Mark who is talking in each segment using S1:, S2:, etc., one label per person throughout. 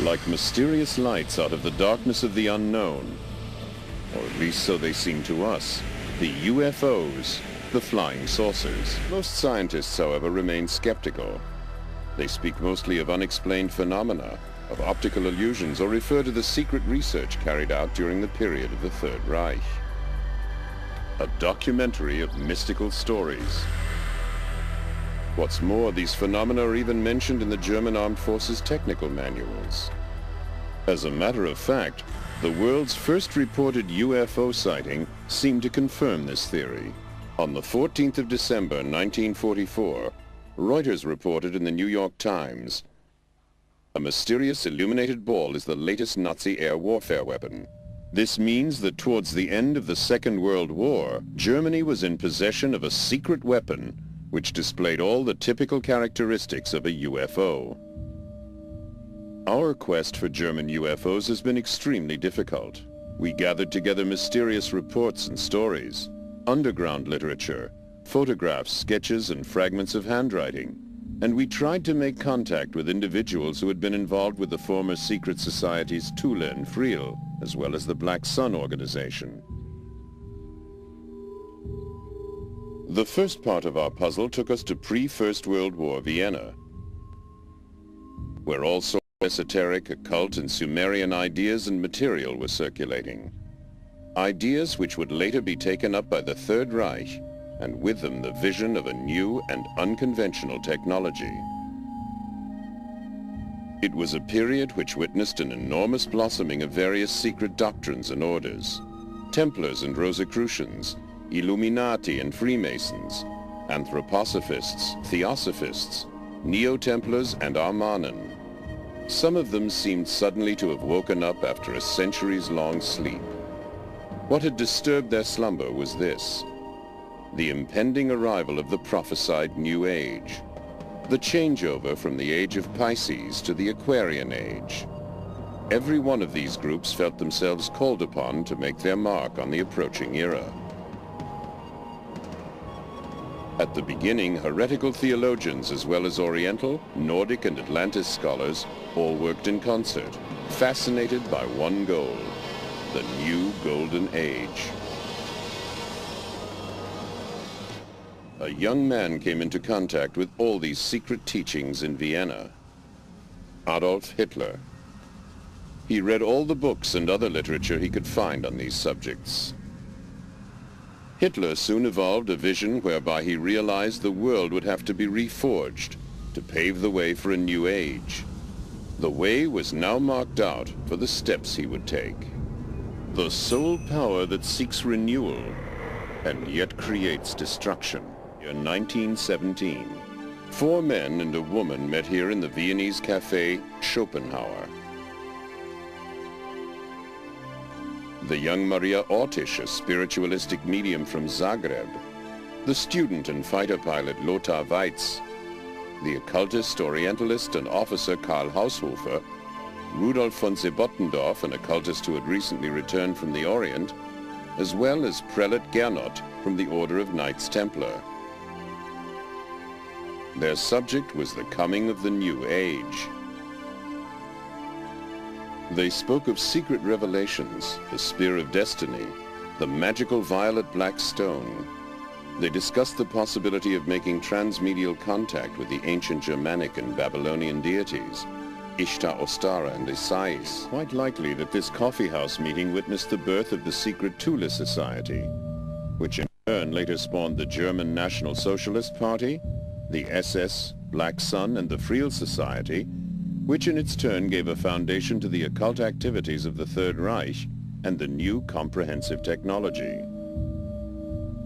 S1: like mysterious lights out of the darkness of the unknown, or at least so they seem to us, the UFOs, the flying saucers. Most scientists, however, remain skeptical. They speak mostly of unexplained phenomena, of optical illusions, or refer to the secret research carried out during the period of the Third Reich. A documentary of mystical stories. What's more, these phenomena are even mentioned in the German Armed Forces technical manuals. As a matter of fact, the world's first reported UFO sighting seemed to confirm this theory. On the 14th of December, 1944, Reuters reported in the New York Times, "A mysterious illuminated ball is the latest Nazi air warfare weapon. This means that towards the end of the Second World War, Germany was in possession of a secret weapon which displayed all the typical characteristics of a UFO." Our quest for German UFOs has been extremely difficult. We gathered together mysterious reports and stories, underground literature, photographs, sketches, and fragments of handwriting, and we tried to make contact with individuals who had been involved with the former secret societies Thule and Friel, as well as the Black Sun organization. The first part of our puzzle took us to pre-First World War Vienna, where all sorts of esoteric, occult, and Sumerian ideas and material were circulating. Ideas which would later be taken up by the Third Reich, and with them the vision of a new and unconventional technology. It was a period which witnessed an enormous blossoming of various secret doctrines and orders: Templars and Rosicrucians, Illuminati and Freemasons, Anthroposophists, Theosophists, Neo-Templars and Armanen. Some of them seemed suddenly to have woken up after a centuries-long sleep. What had disturbed their slumber was this: the impending arrival of the prophesied New Age, the changeover from the age of Pisces to the Aquarian Age. Every one of these groups felt themselves called upon to make their mark on the approaching era. At the beginning, heretical theologians as well as Oriental, Nordic, and Atlantis scholars all worked in concert, fascinated by one goal: the new Golden Age. A young man came into contact with all these secret teachings in Vienna: Adolf Hitler. He read all the books and other literature he could find on these subjects. Hitler soon evolved a vision whereby he realized the world would have to be reforged to pave the way for a new age. The way was now marked out for the steps he would take. The sole power that seeks renewal and yet creates destruction. In 1917, 4 men and a woman met here in the Viennese cafe Schopenhauer. The young Maria Ortisch, a spiritualistic medium from Zagreb, the student and fighter pilot Lothar Weitz, the occultist, orientalist, and officer Karl Haushofer, Rudolf von Sebottendorf, an occultist who had recently returned from the Orient, as well as Prelate Gernot from the Order of Knights Templar. Their subject was the coming of the New Age. They spoke of secret revelations, the Spear of Destiny, the magical violet black stone. They discussed the possibility of making transmedial contact with the ancient Germanic and Babylonian deities, Ishtar, Ostara, and Isais. Quite likely that this coffeehouse meeting witnessed the birth of the secret Thule Society, which in turn later spawned the German National Socialist Party, the SS, Black Sun, and the Friel Society, which in its turn gave a foundation to the occult activities of the Third Reich and the new comprehensive technology.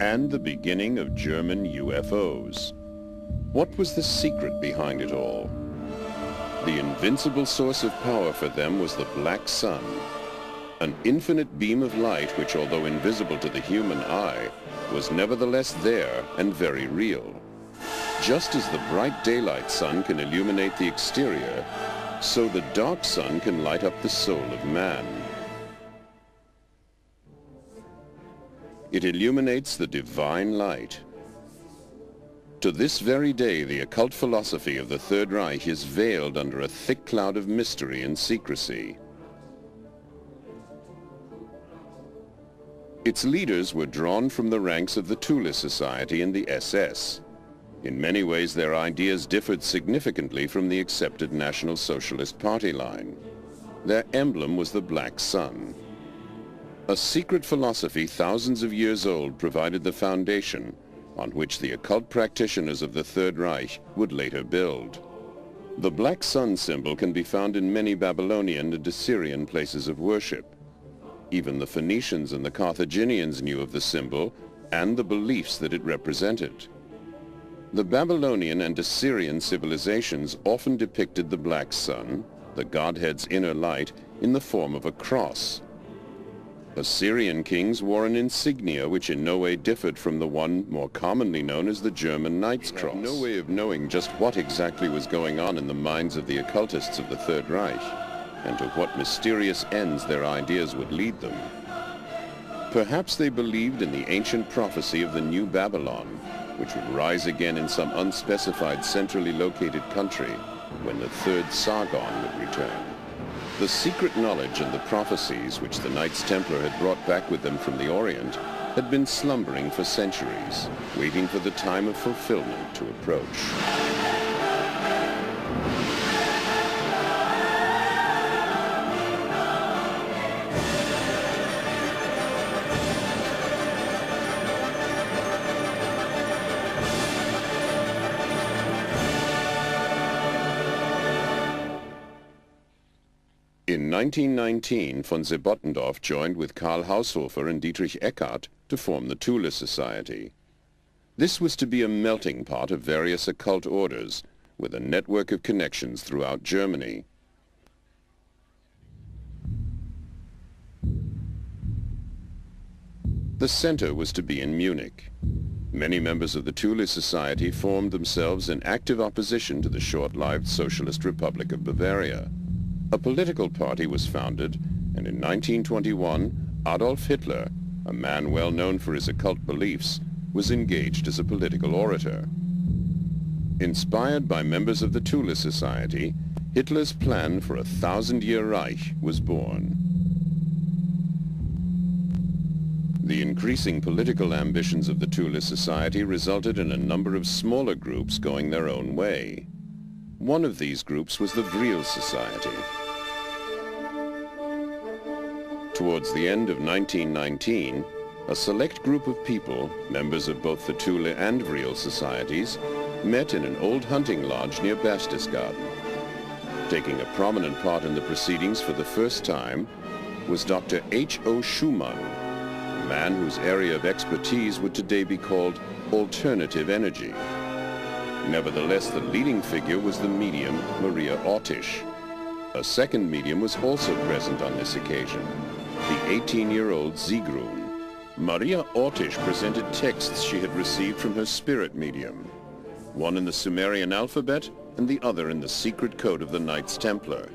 S1: And the beginning of German UFOs. What was the secret behind it all? The invincible source of power for them was the Black Sun, an infinite beam of light which, although invisible to the human eye, was nevertheless there and very real. Just as the bright daylight sun can illuminate the exterior, so the dark sun can light up the soul of man. It illuminates the divine light. To this very day, the occult philosophy of the Third Reich is veiled under a thick cloud of mystery and secrecy. Its leaders were drawn from the ranks of the Thule Society and the SS. In many ways, their ideas differed significantly from the accepted National Socialist Party line. Their emblem was the black sun. A secret philosophy thousands of years old provided the foundation on which the occult practitioners of the Third Reich would later build. The black sun symbol can be found in many Babylonian and Assyrian places of worship. Even the Phoenicians and the Carthaginians knew of the symbol and the beliefs that it represented. The Babylonian and Assyrian civilizations often depicted the black sun, the godhead's inner light, in the form of a cross. Assyrian kings wore an insignia which in no way differed from the one more commonly known as the German Knight's Cross. No way of knowing just what exactly was going on in the minds of the occultists of the Third Reich, and to what mysterious ends their ideas would lead them. Perhaps they believed in the ancient prophecy of the New Babylon, which would rise again in some unspecified centrally located country when the third Sargon would return. The secret knowledge and the prophecies which the Knights Templar had brought back with them from the Orient had been slumbering for centuries, waiting for the time of fulfillment to approach. In 1919, von Sebottendorf joined with Karl Haushofer and Dietrich Eckart to form the Thule Society. This was to be a melting pot of various occult orders, with a network of connections throughout Germany. The center was to be in Munich. Many members of the Thule Society formed themselves in active opposition to the short-lived Socialist Republic of Bavaria. A political party was founded, and in 1921, Adolf Hitler, a man well known for his occult beliefs, was engaged as a political orator. Inspired by members of the Thule Society, Hitler's plan for a 1,000-year Reich was born. The increasing political ambitions of the Thule Society resulted in a number of smaller groups going their own way. One of these groups was the Vril Society. Towards the end of 1919, a select group of people, members of both the Thule and Vril societies, met in an old hunting lodge near Berchtesgaden. Taking a prominent part in the proceedings for the first time was Dr. H.O. Schumann, a man whose area of expertise would today be called alternative energy. Nevertheless, the leading figure was the medium Maria Ortisch. A second medium was also present on this occasion, the 18-year-old Sigrun. Maria Ortisch presented texts she had received from her spirit medium, one in the Sumerian alphabet and the other in the secret code of the Knights Templar.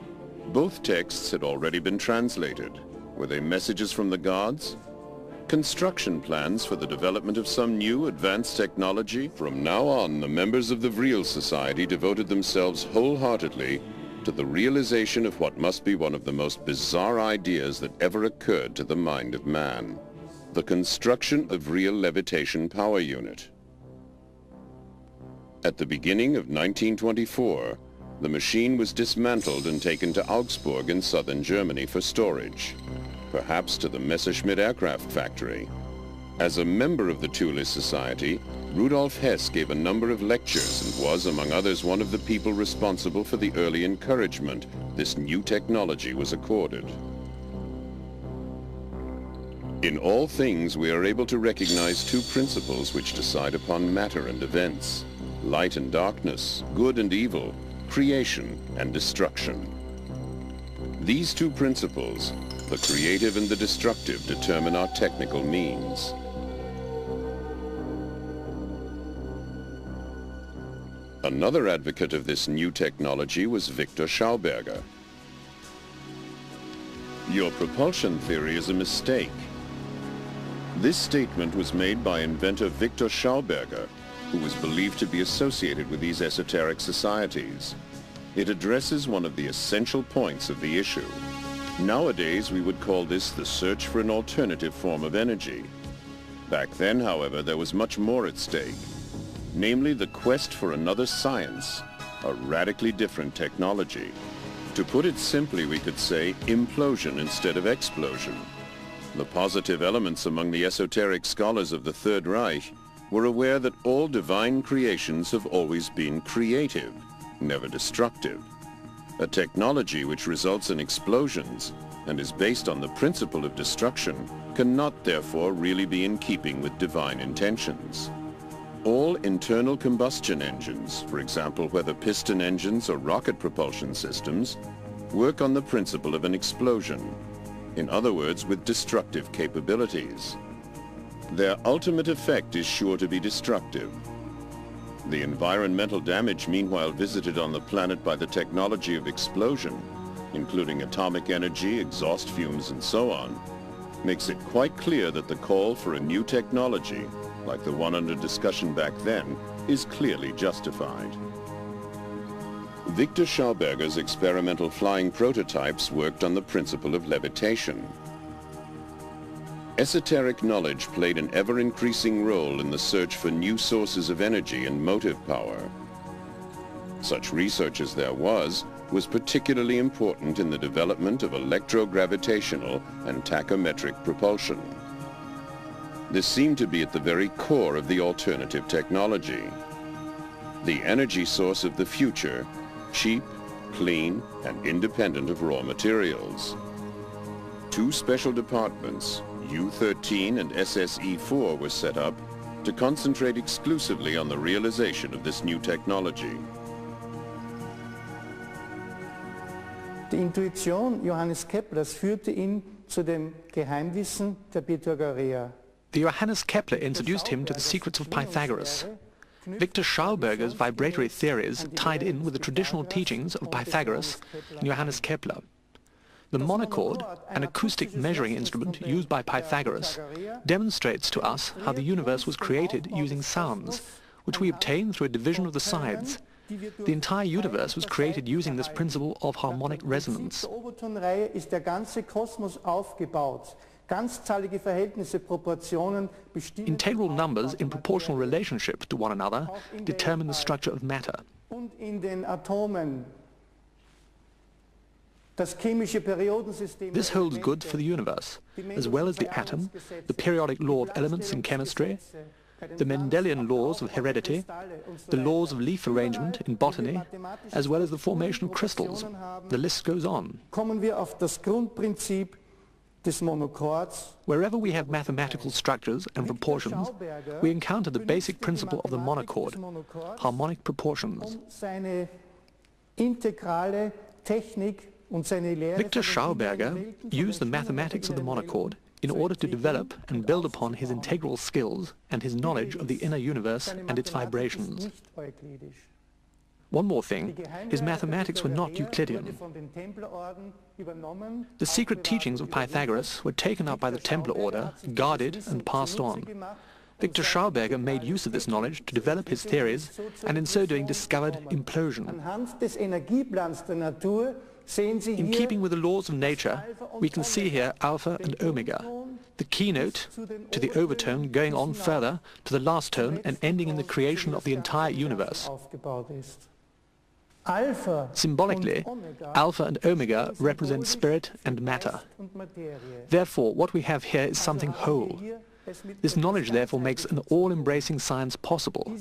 S1: Both texts had already been translated. Were they messages from the gods? Construction plans for the development of some new advanced technology? From now on, the members of the Vril Society devoted themselves wholeheartedly to the realization of what must be one of the most bizarre ideas that ever occurred to the mind of man: the construction of real levitation power unit. At the beginning of 1924, the machine was dismantled and taken to Augsburg in southern Germany for storage, perhaps to the Messerschmitt aircraft factory. As a member of the Thule Society, Rudolf Hess gave a number of lectures and was, among others, one of the people responsible for the early encouragement this new technology was accorded. In all things, we are able to recognize two principles which decide upon matter and events: light and darkness, good and evil, creation and destruction. These two principles, the creative and the destructive, determine our technical means. Another advocate of this new technology was Victor Schauberger. "Your propulsion theory is a mistake." This statement was made by inventor Victor Schauberger, who was believed to be associated with these esoteric societies. It addresses one of the essential points of the issue. Nowadays, we would call this the search for an alternative form of energy. Back then, however, there was much more at stake, namely the quest for another science, a radically different technology. To put it simply, we could say implosion instead of explosion. The positive elements among the esoteric scholars of the Third Reich were aware that all divine creations have always been creative, never destructive. A technology which results in explosions and is based on the principle of destruction cannot therefore really be in keeping with divine intentions. All internal combustion engines, for example whether piston engines or rocket propulsion systems, work on the principle of an explosion. In other words, with destructive capabilities. Their ultimate effect is sure to be destructive. The environmental damage meanwhile visited on the planet by the technology of explosion, including atomic energy, exhaust fumes, and so on, makes it quite clear that the call for a new technology, like the one under discussion back then, is clearly justified. Victor Schauberger's experimental flying prototypes worked on the principle of levitation. Esoteric knowledge played an ever-increasing role in the search for new sources of energy and motive power. Such research as there was particularly important in the development of electrogravitational and tachometric propulsion. This seemed to be at the very core of the alternative technology. The energy source of the future, cheap, clean, and independent of raw materials. Two special departments, U-13 and SSE-4, were set up to concentrate exclusively on the realization of this new technology.
S2: Die Intuition Johannes Keplers führte ihn zu dem Geheimwissen der Pythagoreer.
S3: The Johannes Kepler introduced him to the secrets of Pythagoras. Victor Schauberger's vibratory theories tied in with the traditional teachings of Pythagoras and Johannes Kepler. The monochord, an acoustic measuring instrument used by Pythagoras, demonstrates to us how the universe was created using sounds, which we obtain through a division of the sides. The entire universe was created using this principle of harmonic resonance. Integral numbers in proportional relationship to one another determine the structure of matter. This holds good for the universe, as well as the atom, the periodic law of elements in chemistry, the Mendelian laws of heredity, the laws of leaf arrangement in botany, as well as the formation of crystals. The list goes on. Wherever we have mathematical structures and proportions, we encounter the basic principle of the monochord, harmonic proportions. Victor Schauberger used the mathematics of the monochord in order to develop and build upon his integral skills and his knowledge of the inner universe and its vibrations. One more thing, his mathematics were not Euclidean. The secret teachings of Pythagoras were taken up by the Templar order, guarded and passed on. Victor Schauberger made use of this knowledge to develop his theories and in so doing discovered implosion. In keeping with the laws of nature, we can see here alpha and omega, the keynote to the overtone going on further to the last tone and ending in the creation of the entire universe. Symbolically, alpha and omega represent spirit and matter. Therefore, what we have here is something whole. This knowledge therefore makes an all-embracing science possible.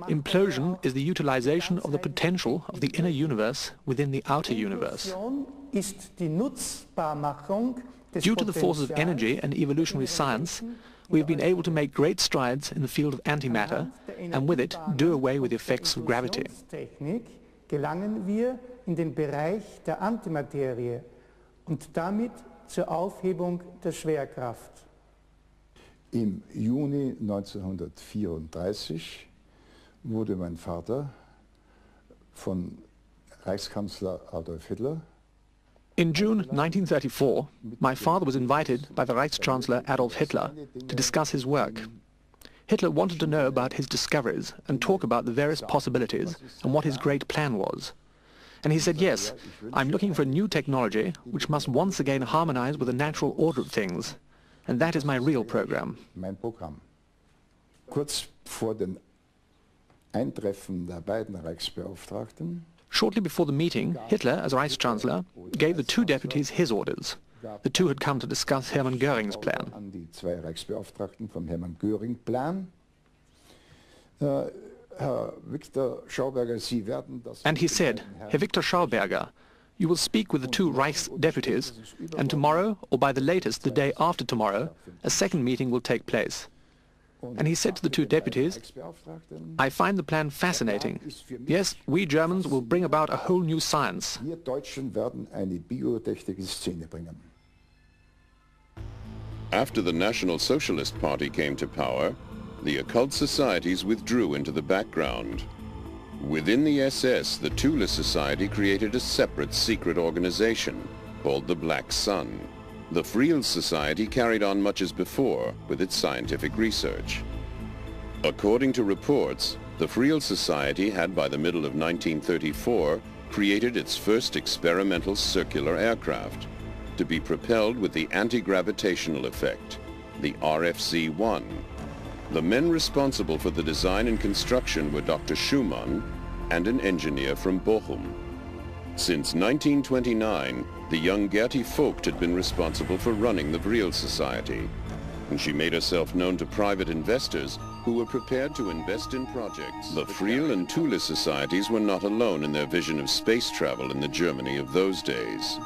S3: Implosion is the utilization of the potential of the inner universe within the outer universe. Due to the forces of energy and evolutionary science, we have been able to make great strides in the field of antimatter and with it do away with the effects of gravity.
S2: Gelangen wir in den Bereich der Antimaterie und damit zur Aufhebung der Schwerkraft.
S4: Im Juni 1934 wurde mein Vater von Reichskanzler Adolf Hitler.
S3: In June 1934, my father was invited by the Reichschancellor Adolf Hitler to discuss his work. Hitler wanted to know about his discoveries and talk about the various possibilities and what his great plan was. And he said, yes, I'm looking for a new technology which must once again harmonize with the natural order of things. And that is my real program.
S4: Mein Programm. Kurz vor dem Eintreffen der beiden Reichsbeauftragten.
S3: Shortly before the meeting, Hitler, as Reichschancellor, gave the two deputies his orders. The two had come to discuss Hermann Göring's plan.
S4: An die zwei Reichsbeauftragten vom Hermann Göring Plan. Herr Victor Schauberger, Sie werden das...
S3: And he said, Herr Victor Schauberger, you will speak with the two Reichs deputies, and tomorrow, or by the latest the day after tomorrow, a second meeting will take place. And he said to the two deputies, I find the plan fascinating. Yes, we Germans will bring about a whole new science.
S4: Wir Deutschen werden eine biotechnische Szene bringen.
S1: After the National Socialist Party came to power, the occult societies withdrew into the background. Within the SS, the Thule Society created a separate secret organization called the Black Sun. The Friel Society carried on much as before with its scientific research. According to reports, the Friel Society had by the middle of 1934 created its first experimental circular aircraft to be propelled with the anti-gravitational effect, the RFC-1. The men responsible for the design and construction were Dr. Schumann and an engineer from Bochum. Since 1929, the young Gertie Vogt had been responsible for running the Friel Society, and she made herself known to private investors who were prepared to invest in projects. The Friel and Thule societies were not alone in their vision of space travel in the Germany of those days.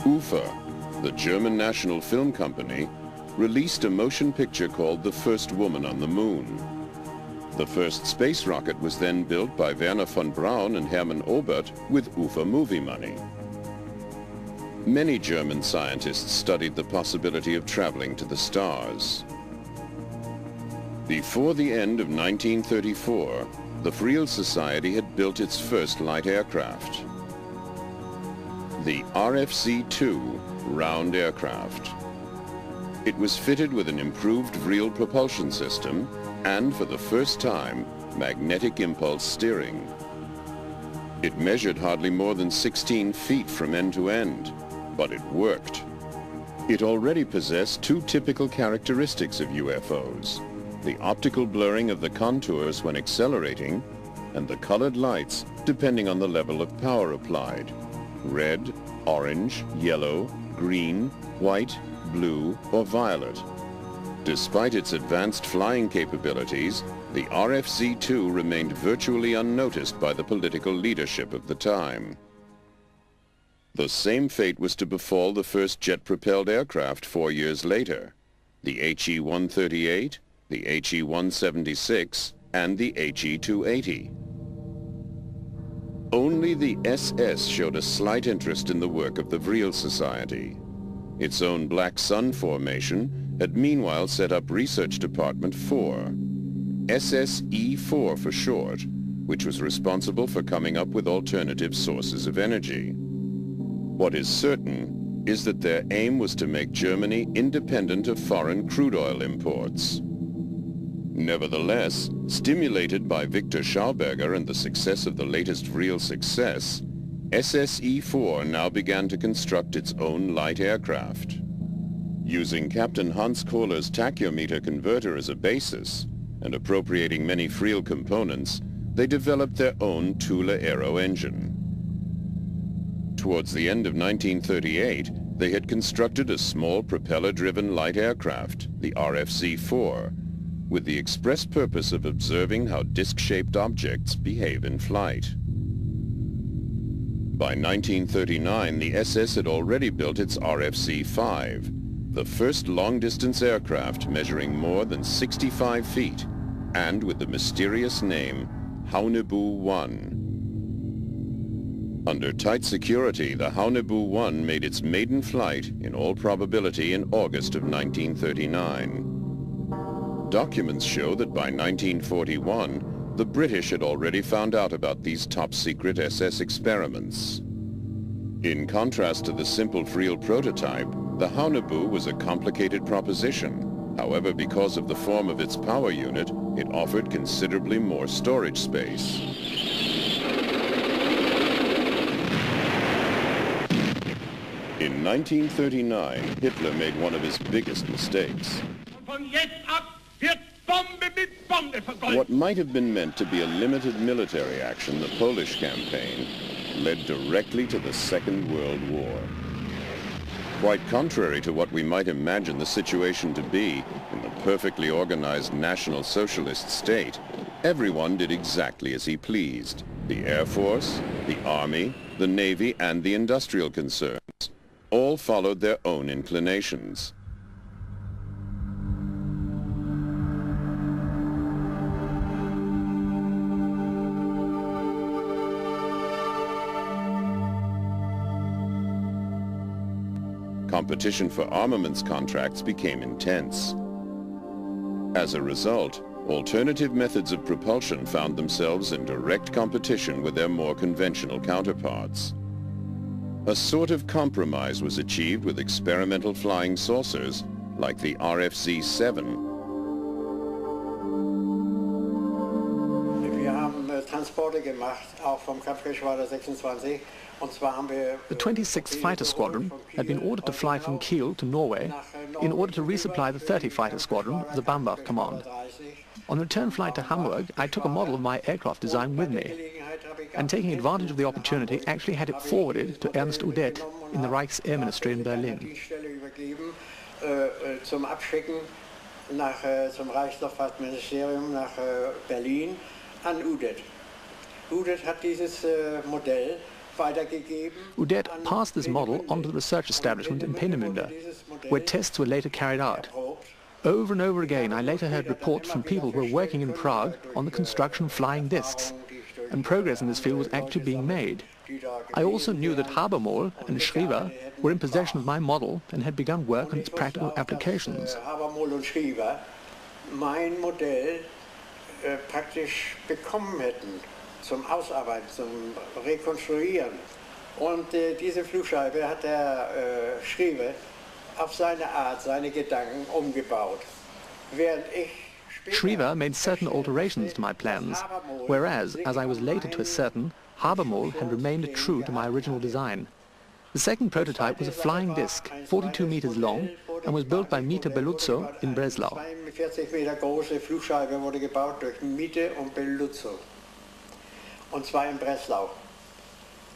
S1: u.f.o, the German national film company, released a motion picture called The First Woman on the Moon. The first space rocket was then built by Werner von Braun and Hermann Obert with u.f.o movie money. Many German scientists studied the possibility of traveling to the stars. Before the end of 1934, the Friel Society had built its first light aircraft, the RFC-2 round aircraft. It was fitted with an improved Friel propulsion system and, for the first time, magnetic impulse steering. It measured hardly more than 16 feet from end to end, but it worked. It already possessed two typical characteristics of UFOs: the optical blurring of the contours when accelerating, and the colored lights depending on the level of power applied: red, orange, yellow, green, white, blue, or violet. Despite its advanced flying capabilities, the RFC-2 remained virtually unnoticed by the political leadership of the time. The same fate was to befall the first jet-propelled aircraft 4 years later, the HE-138, the HE-176, and the HE-280. Only the SS showed a slight interest in the work of the Friel Society. Its own Black Sun formation had meanwhile set up Research Department 4, SSE-4 for short, which was responsible for coming up with alternative sources of energy. What is certain is that their aim was to make Germany independent of foreign crude oil imports. Nevertheless, stimulated by Victor Schauberger and the success of the latest Friel success, SSE-4 now began to construct its own light aircraft. Using Captain Hans Kohler's tachyometer converter as a basis, and appropriating many Friel components, they developed their own Thule Aero engine. Towards the end of 1938, they had constructed a small propeller-driven light aircraft, the RFC-4, with the express purpose of observing how disc-shaped objects behave in flight. By 1939, the SS had already built its RFC-5, the first long-distance aircraft measuring more than 65 feet, and with the mysterious name Haunebu-1. Under tight security, the Haunebu-1 made its maiden flight, in all probability, in August of 1939. documents show that by 1941, the British had already found out about these top-secret SS experiments. In contrast to the simple Vril prototype, the Haunebu was a complicated proposition. However, because of the form of its power unit, it offered considerably more storage space. In 1939, Hitler made one of his biggest mistakes. What might have been meant to be a limited military action, the Polish campaign, led directly to the Second World War. Quite contrary to what we might imagine the situation to be in a perfectly organized National Socialist state, everyone did exactly as he pleased. The Air Force, the Army, the Navy, and the industrial concerns all followed their own inclinations. Competition for armaments contracts became intense. As a result, alternative methods of propulsion found themselves in direct competition with their more conventional counterparts. A sort of compromise was achieved with experimental flying saucers like the RFZ-7.
S5: Wir haben Transporte gemacht, auch vom Kampfgeschwader 26.
S3: The 26th Fighter Squadron had been ordered to fly from Kiel to Norway in order to resupply the 30 Fighter Squadron of the Bambach Command. On the return flight to Hamburg, I took a model of my aircraft design with me, and taking advantage of the opportunity, actually had it forwarded to Ernst Udet in the Reich's Air Ministry in Berlin.
S5: Zum Abschicken zum Reichsluftfahrtministerium nach Berlin an Udet. Udet hat dieses Modell weitergegeben.
S3: Udet passed this model on to the research establishment in Peenemünde, where tests were later carried out. Over and over again, I later heard reports from people who were working in Prague on the construction of flying discs, and progress in this field was actually being made. I also knew that Habermohl and Schriever were in possession of my model and had begun work on its practical applications.
S5: Habermohl und Schriever mein Modell praktisch bekommen hätten zum Ausarbeiten, zum Rekonstruieren. Und diese Flugscheibe hat der Schriever auf seine Art, seine Gedanken umgebaut. Während ich
S3: Schriever made certain alterations to my plans, whereas, as I was later to ascertain, Habermohl had remained true to my original design. The second prototype was a flying disc, 42 meters long, and was built by Miete Beluzzo in Breslau.
S5: 42 Meter große Flugscheibe wurde gebaut durch Miete und Beluzzo, und zwar in Breslau.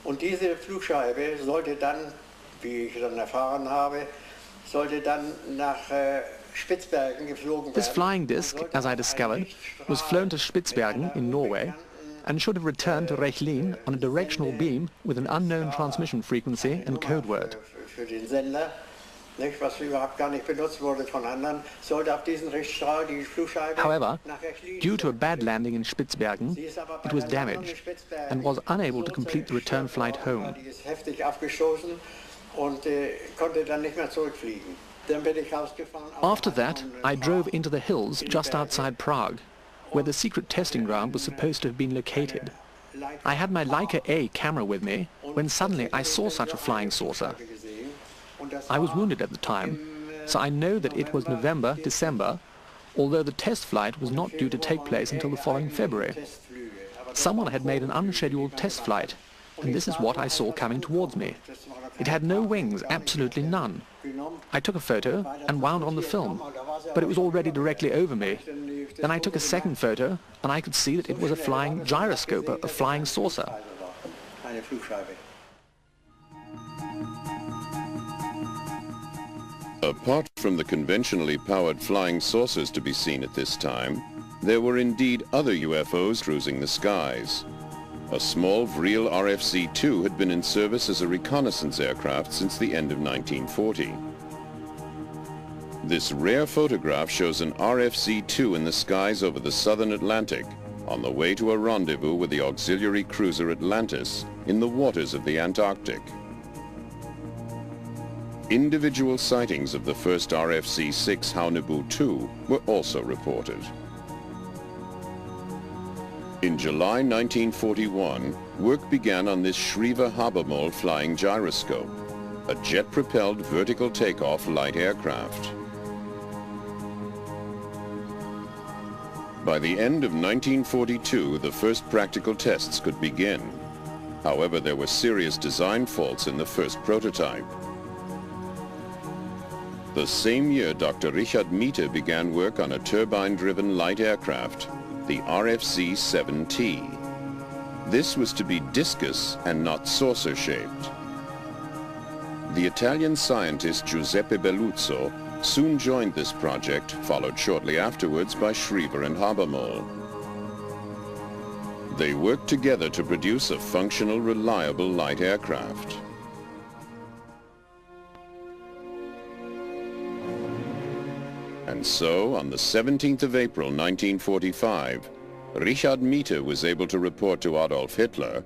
S5: Und diese Flugscheibe sollte dann, wie ich dann erfahren habe, sollte dann nach Spitzbergen geflogen werden.
S3: This flying disc, as I discovered, was flown to Spitzbergen in Norway and should have returned to Rechlin on a directional beam with an unknown transmission frequency and code word.
S5: Für den Sender, nicht, was überhaupt gar nicht benutzt wurde von anderen, sollte auf diesen Richtstrahl die Flugscheibe.
S3: However, due to a bad landing in Spitzbergen, it was damaged and was unable to complete the return flight home.
S5: Die ist heftig aufgestoßen und konnte dann nicht mehr zurückfliegen. Dann bin ich rausgefahren.
S3: After that, I drove into the hills just outside Prague, where the secret testing ground was supposed to have been located. I had my Leica A camera with me when suddenly I saw such a flying saucer. I was wounded at the time, so I know that it was November, December, although the test flight was not due to take place until the following February. Someone had made an unscheduled test flight, and this is what I saw coming towards me. It had no wings, absolutely none. I took a photo and wound on the film, but it was already directly over me. Then I took a second photo, and I could see that it was a flying gyroscope, a flying saucer.
S1: Apart from the conventionally powered flying saucers to be seen at this time, there were indeed other UFOs cruising the skies. A small Vril RFZ-2 had been in service as a reconnaissance aircraft since the end of 1940. This rare photograph shows an RFZ-2 in the skies over the southern Atlantic, on the way to a rendezvous with the auxiliary cruiser Atlantis in the waters of the Antarctic. Individual sightings of the first RFC-6 Haunebu II were also reported. In July 1941, work began on this Schriever-Habermohl flying gyroscope, a jet-propelled vertical takeoff light aircraft. By the end of 1942, the first practical tests could begin. However, there were serious design faults in the first prototype. The same year, Dr. Richard Miete began work on a turbine-driven light aircraft, the RFC-7T. This was to be discus and not saucer-shaped. The Italian scientist Giuseppe Belluzzo soon joined this project, followed shortly afterwards by Schriever and Habermohl. They worked together to produce a functional, reliable light aircraft. And so, on the 17th of April 1945, Richard Miete was able to report to Adolf Hitler,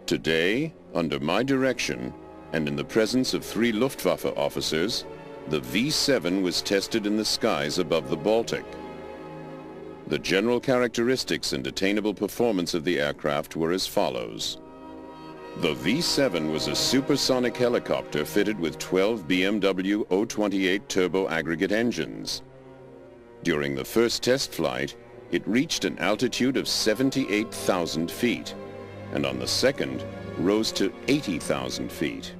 S1: "Today, under my direction, and in the presence of 3 Luftwaffe officers, the V-7 was tested in the skies above the Baltic. The general characteristics and attainable performance of the aircraft were as follows. The V-7 was a supersonic helicopter fitted with 12 BMW O-28 turbo aggregate engines. During the first test flight, it reached an altitude of 78,000 feet, and on the second, rose to 80,000 feet.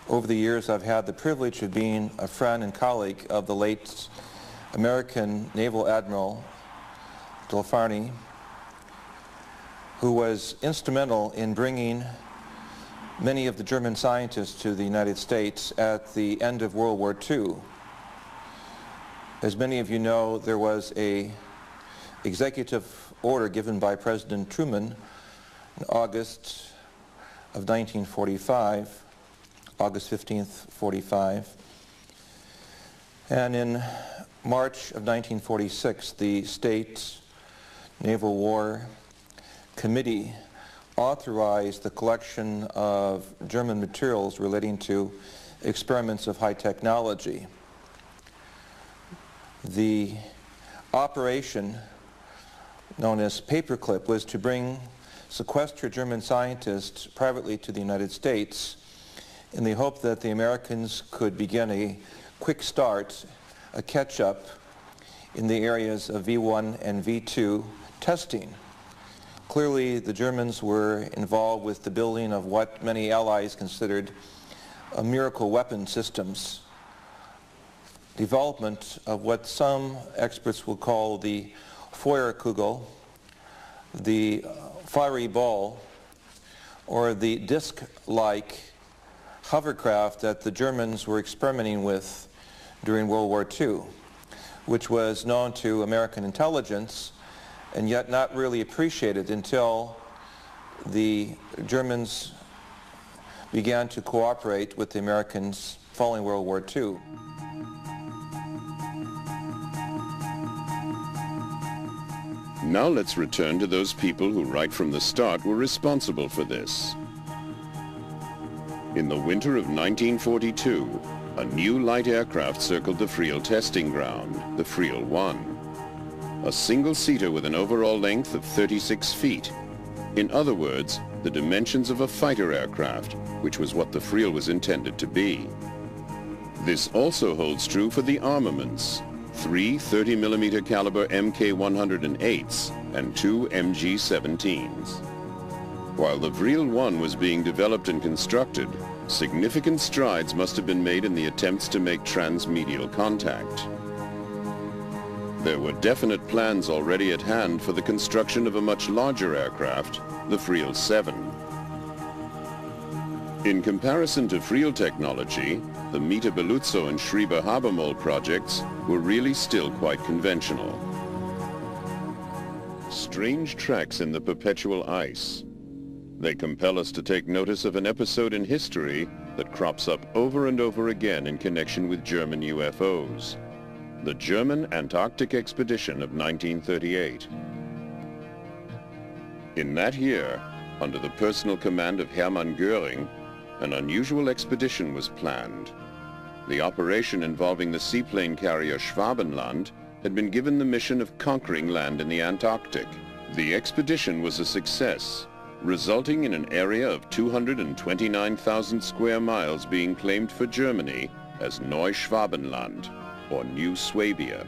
S6: Over the years, I've had the privilege of being a friend and colleague of the late American Naval Admiral Delfarny, who was instrumental in bringing many of the German scientists to the United States at the end of World War II. As many of you know, there was an executive order given by President Truman in August of 1945, August 15th, 45. And in March of 1946, the State Naval War Committee authorized the collection of German materials relating to experiments of high technology. The operation known as Paperclip was to bring sequestered German scientists privately to the United States in the hope that the Americans could begin a quick start, a catch-up in the areas of V1 and V2 testing. Clearly, the Germans were involved with the building of what many allies considered a miracle weapon systems, development of what some experts will call the Feuerkugel, the fiery ball, or the disc-like hovercraft that the Germans were experimenting with during World War II, which was known to American intelligence and yet not really appreciated until the Germans began to cooperate with the Americans following World War II.
S1: Now let's return to those people who right from the start were responsible for this. In the winter of 1942, a new light aircraft circled the Friel testing ground, the Friel 1. A single-seater with an overall length of 36 feet. In other words, the dimensions of a fighter aircraft, which was what the Friel was intended to be. This also holds true for the armaments. 3 30mm caliber Mk108s and 2 MG17s. While the Friel 1 was being developed and constructed, significant strides must have been made in the attempts to make transmedial contact. There were definite plans already at hand for the construction of a much larger aircraft, the Friel 7. In comparison to Friel technology, the Miete Belluzzo and Schriever Habermohl projects were really still quite conventional. Strange tracks in the perpetual ice. They compel us to take notice of an episode in history that crops up over and over again in connection with German UFOs. The German Antarctic expedition of 1938. In that year, under the personal command of Hermann Göring, an unusual expedition was planned. The operation involving the seaplane carrier Schwabenland had been given the mission of conquering land in the Antarctic. The expedition was a success, resulting in an area of 229,000 square miles being claimed for Germany as Neuschwabenland, or New Swabia.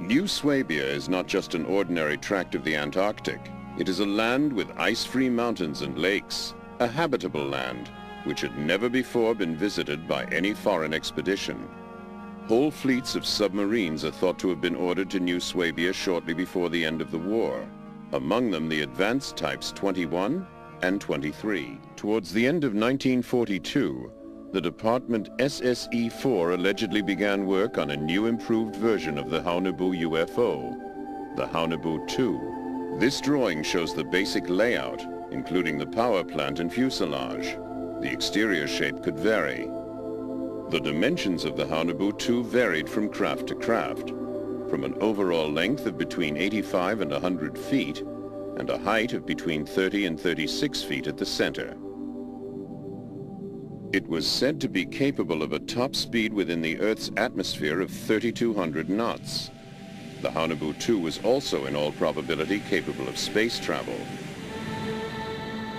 S1: New Swabia is not just an ordinary tract of the Antarctic. It is a land with ice-free mountains and lakes, a habitable land which had never before been visited by any foreign expedition. Whole fleets of submarines are thought to have been ordered to New Swabia shortly before the end of the war, among them the advanced types 21 and 23. Towards the end of 1942, the Department SSE-4 allegedly began work on a new improved version of the Haunebu UFO, the Haunebu 2. This drawing shows the basic layout, including the power plant and fuselage. The exterior shape could vary. The dimensions of the Haunebu 2 varied from craft to craft, from an overall length of between 85 and 100 feet, and a height of between 30 and 36 feet at the center. It was said to be capable of a top speed within the Earth's atmosphere of 3,200 knots. The Haunebu 2 was also in all probability capable of space travel.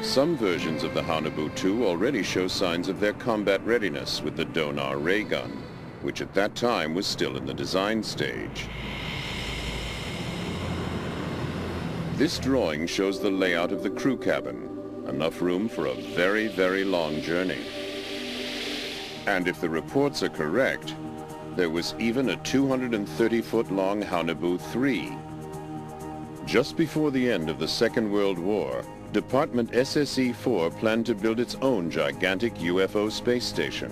S1: Some versions of the Haunebu 2 already show signs of their combat readiness with the Donar ray gun, which at that time was still in the design stage. This drawing shows the layout of the crew cabin, enough room for a very, very long journey. And if the reports are correct, there was even a 230-foot-long Haunebu 3. Just before the end of the Second World War, Department SSE-4 planned to build its own gigantic UFO space station.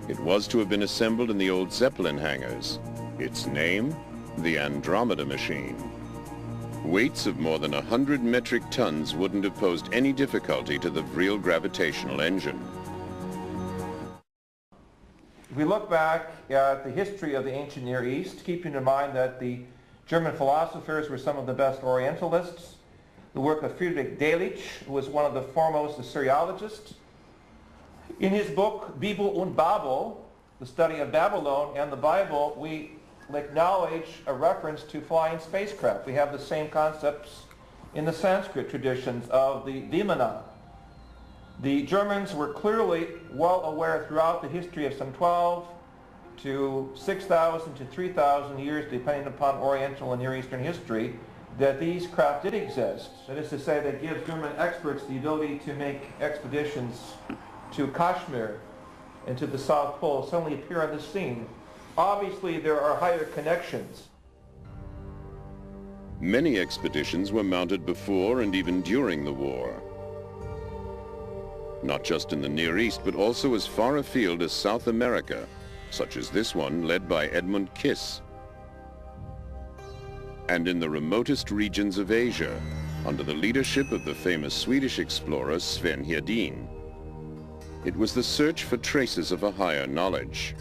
S1: It was to have been assembled in the old Zeppelin hangars. Its name, the Andromeda Machine. Weights of more than 100 metric tons wouldn't have posed any difficulty to the Vril gravitational engine.
S6: If we look back at the history of the ancient Near East, keeping in mind that the German philosophers were some of the best Orientalists, the work of Friedrich Delitzsch, who was one of the foremost Assyriologists. In his book, Bibel und Babel, the study of Babylon and the Bible, we acknowledge a reference to flying spacecraft. We have the same concepts in the Sanskrit traditions of the Vimanas. The Germans were clearly well aware throughout the history of some 12 to 6,000 to 3,000 years, depending upon Oriental and Near Eastern history, that these craft did exist. That is to say, that gives German experts the ability to make expeditions to Kashmir and to the South Pole suddenly appear on the scene. Obviously, there are higher connections.
S1: Many expeditions were mounted before and even during the war. Not just in the Near East, but also as far afield as South America, such as this one led by Edmund Kiss. And in the remotest regions of Asia, under the leadership of the famous Swedish explorer Sven Hedin. It was the search for traces of a higher knowledge.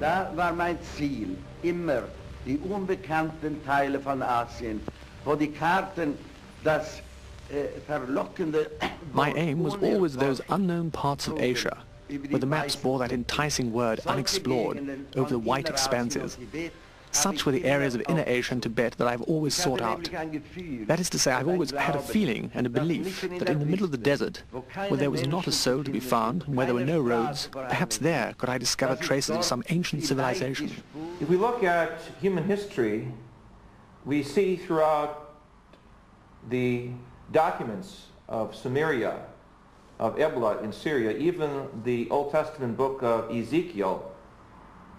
S7: Da war mein Ziel immer die unbekannten Teile von Asien, wo die Karten das verlockende...
S3: My aim was always those unknown parts of Asia, where the maps bore that enticing word unexplored over the white expanses. Such were the areas of Inner Asia and Tibet that I've always sought out. That is to say, I've always had a feeling and a belief that in the middle of the desert, where there was not a soul to be found and where there were no roads, perhaps there could I discover traces of some ancient civilization.
S6: If we look at human history, we see throughout the documents of Sumeria, of Ebla in Syria, even the Old Testament book of Ezekiel,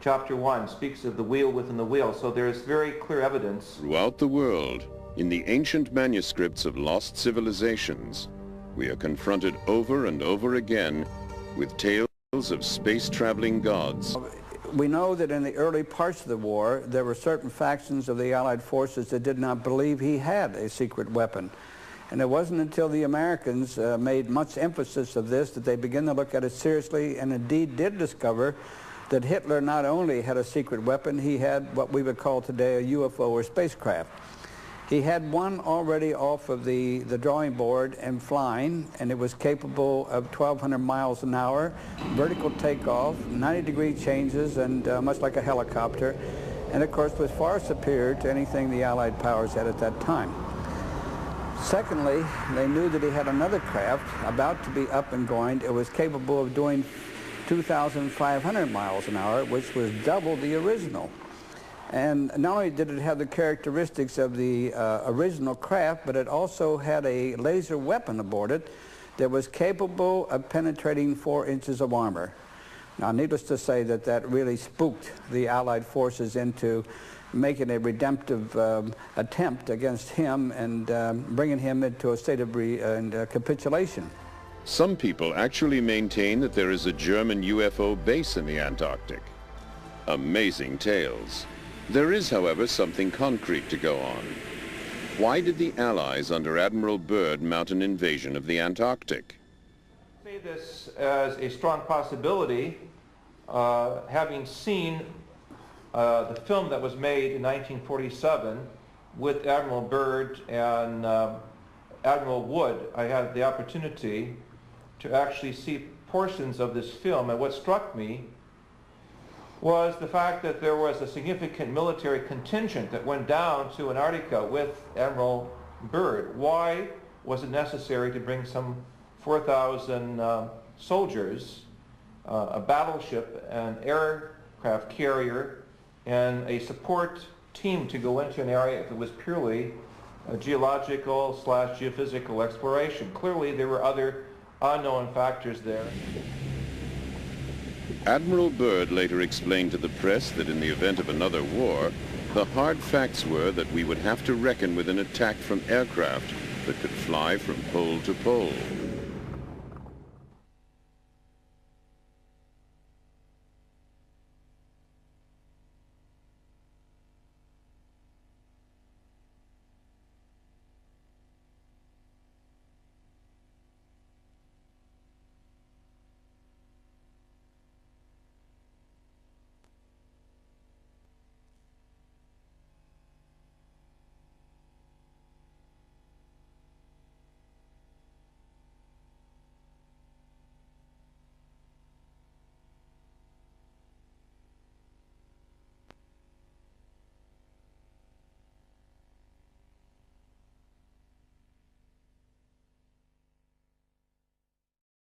S6: Chapter 1 speaks of the wheel within the wheel, so there is very clear evidence.
S1: Throughout the world, in the ancient manuscripts of lost civilizations, we are confronted over and over again with tales of space-traveling gods.
S8: We know that in the early parts of the war, there were certain factions of the Allied forces that did not believe he had a secret weapon. And it wasn't until the Americans made much emphasis of this that they began to look at it seriously, and indeed did discover that Hitler not only had a secret weapon, he had what we would call today a u.f.o. or spacecraft. He had one already off of the drawing board and flying, and it was capable of 1,200 miles an hour, vertical takeoff, 90-degree changes, and much like a helicopter, and of course was far superior to anything the Allied powers had at that time. Secondly, they knew that he had another craft about to be up and going. It was capable of doing 2,500 miles an hour, which was double the original. And not only did it have the characteristics of the original craft, but it also had a laser weapon aboard it that was capable of penetrating 4 inches of armor. Now, needless to say that that really spooked the Allied forces into making a redemptive attempt against him and bringing him into a state of capitulation.
S1: Some people actually maintain that there is a German UFO base in the Antarctic. Amazing tales. There is, however, something concrete to go on. Why did the Allies under Admiral Byrd mount an invasion of the Antarctic?
S6: I say this as a strong possibility, having seen the film that was made in 1947 with Admiral Byrd and Admiral Wood. I had the opportunity to actually see portions of this film, and what struck me was the fact that there was a significant military contingent that went down to Antarctica with Admiral Byrd. Why was it necessary to bring some 4,000 soldiers, a battleship, an aircraft carrier, and a support team to go into an area if it was purely a geological / geophysical exploration? Clearly there were other unknown factors there.
S1: Admiral Byrd later explained to the press that in the event of another war, the hard facts were that we would have to reckon with an attack from aircraft that could fly from pole to pole.